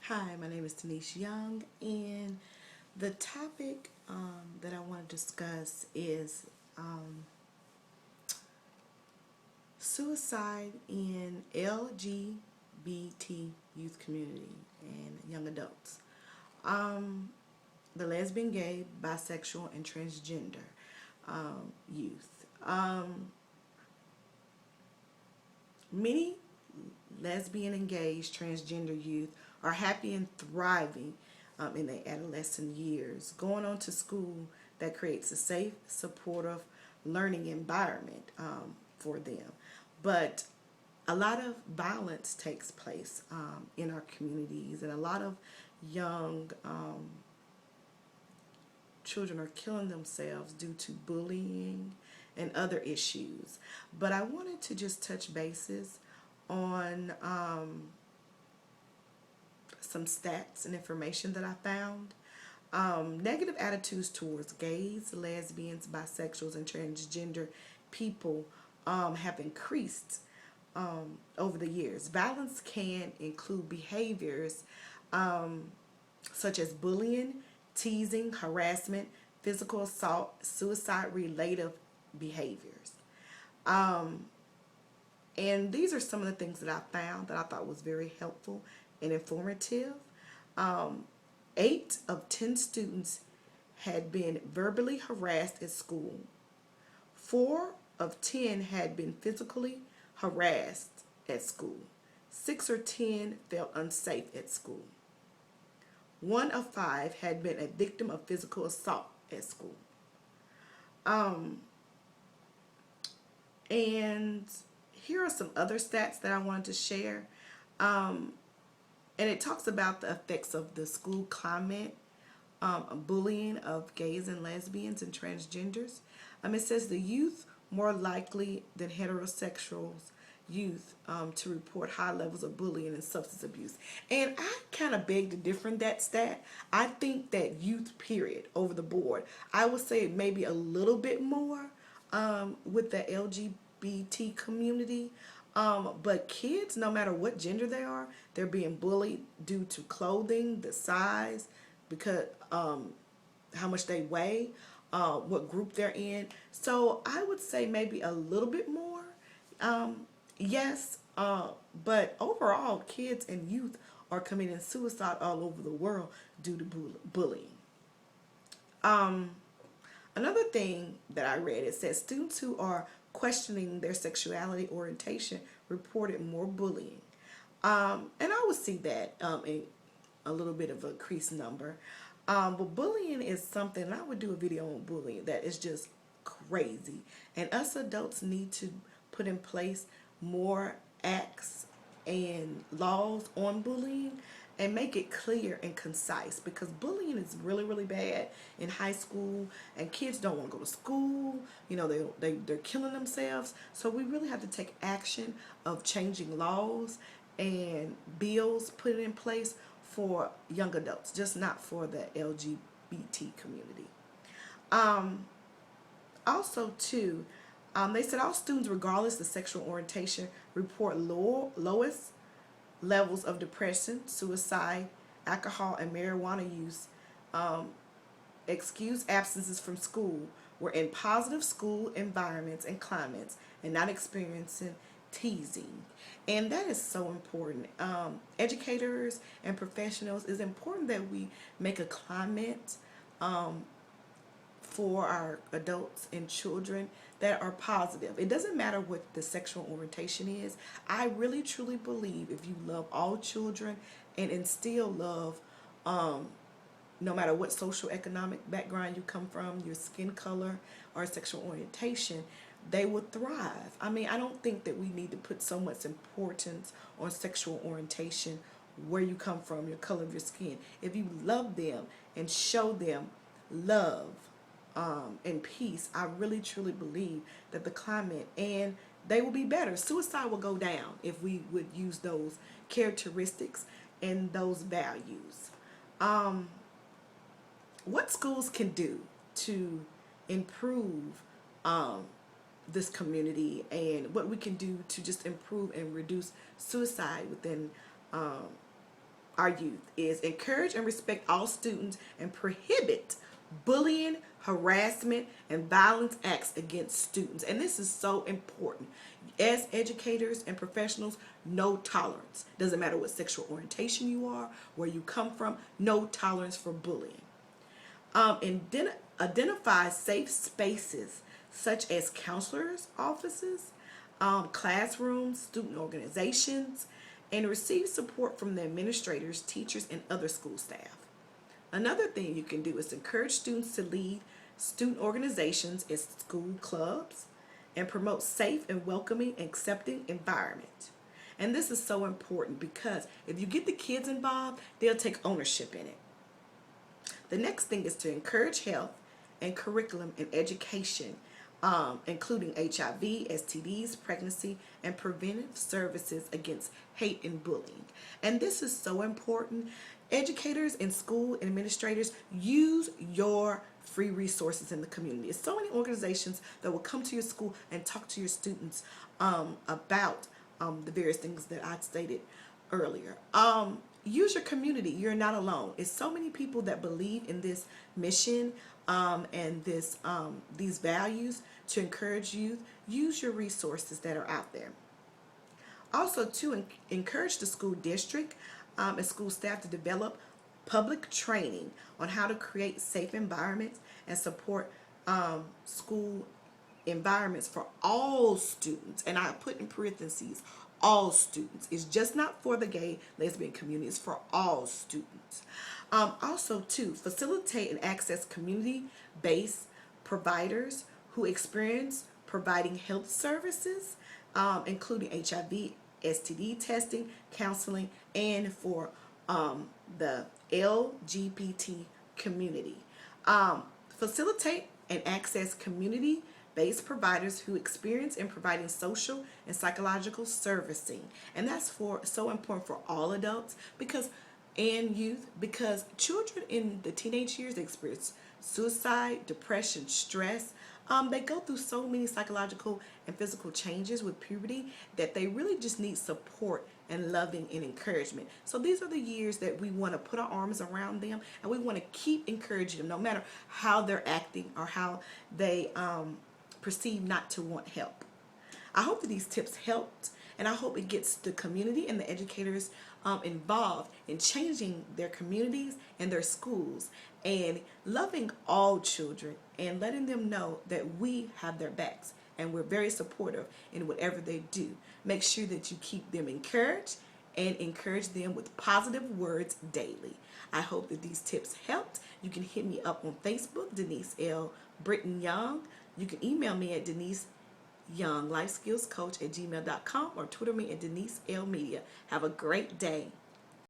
Hi, my name is Denise Young, and the topic that I want to discuss is suicide in LGBT youth community and young adults. The lesbian, gay, bisexual, and transgender youth. Many lesbian, engaged, transgender youth are happy and thriving in their adolescent years, going on to school that creates a safe, supportive learning environment for them. But a lot of violence takes place in our communities, and a lot of young children are killing themselves due to bullying and other issues. But I wanted to just touch bases on some stats and information that I found. Negative attitudes towards gays, lesbians, bisexuals, and transgender people have increased over the years. Violence can include behaviors such as bullying, teasing, harassment, physical assault, suicide related behaviors. And these are some of the things that I found that I thought was very helpful and informative. 8 of 10 students had been verbally harassed at school. 4 of 10 had been physically harassed at school. 6 or 10 felt unsafe at school. 1 of 5 had been a victim of physical assault at school. And here are some other stats that I wanted to share. And it talks about the effects of the school climate, bullying of gays and lesbians and transgenders. It says the youth more likely than heterosexuals youth to report high levels of bullying and substance abuse. And I kind of beg to differ in that stat. I think that youth, period, over the board, I would say maybe a little bit more with the LGBT community. But kids, no matter what gender they are, they're being bullied due to clothing, the size, because how much they weigh, what group they're in. So I would say maybe a little bit more. Yes, but overall, kids and youth are committing suicide all over the world due to bullying. Another thing that I read, it says students who are questioning their sexuality orientation reported more bullying. And I would see that in a little bit of a increased number. But bullying is something, and I would do a video on bullying that is just crazy. And us adults need to put in place more acts and laws on bullying and make it clear and concise, because bullying is really, really bad in high school, and kids don't want to go to school. They're killing themselves. So we really have to take action of changing laws and bills put in place for young adults, just not for the LGBT community. Also, too, they said all students, regardless of sexual orientation, report lowest levels of depression, suicide, alcohol, and marijuana use. Excused absences from school were in positive school environments and climates and not experiencing teasing. And that is so important. Educators and professionals, it's important that we make a climate for our adults and children that are positive. It doesn't matter what the sexual orientation is. I really truly believe if you love all children and instill love, no matter what social economic background you come from, your skin color or sexual orientation, they will thrive. I don't think that we need to put so much importance on sexual orientation, where you come from, your color of your skin. If you love them and show them love and peace, I really truly believe that the climate and they will be better. Suicide will go down if we would use those characteristics and those values. What schools can do to improve this community, and what we can do to just improve and reduce suicide within our youth is encourage and respect all students and prohibit bullying, harassment, and violence acts against students. And this is so important. As educators and professionals, no tolerance. Doesn't matter what sexual orientation you are, where you come from, no tolerance for bullying. Identify safe spaces such as counselors' offices, classrooms, student organizations, and receive support from the administrators, teachers, and other school staff. Another thing you can do is encourage students to lead student organizations and school clubs and promote safe and welcoming and accepting environment. And this is so important because if you get the kids involved, they'll take ownership in it. The next thing is to encourage health and curriculum and education, including HIV, STDs, pregnancy, and preventive services against hate and bullying. And this is so important. Educators and school administrators, use your free resources in the community. There's so many organizations that will come to your school and talk to your students about the various things that I stated earlier. Use your community. You're not alone. It's so many people that believe in this mission and these values to encourage youth. Use your resources that are out there. Also, to encourage the school district and school staff to develop public training on how to create safe environments and support school environments for all students. And I put in parentheses, all students. It's just not for the gay, lesbian community. It's for all students. Also, to facilitate and access community-based providers who experience providing health services, including HIV, STD testing, counseling, and for the LGBT community. Facilitate and access community-based providers who experience in providing social and psychological servicing. And that's so important for all adults and youth, because children in the teenage years, they experience suicide, depression, stress. They go through so many psychological and physical changes with puberty that they really just need support and loving and encouragement. So these are the years that we want to put our arms around them, and we want to keep encouraging them no matter how they're acting or how they perceive not to want help. I hope that these tips helped, and I hope it gets the community and the educators involved in changing their communities and their schools and loving all children and letting them know that we have their backs and we're very supportive in whatever they do. Make sure that you keep them encouraged and encourage them with positive words daily. I hope that these tips helped. You can hit me up on Facebook, Denise L. Britton Young. You can email me at Denise Young, lifeskillscoach@gmail.com, or Twitter me at Denise L Media. Have a great day.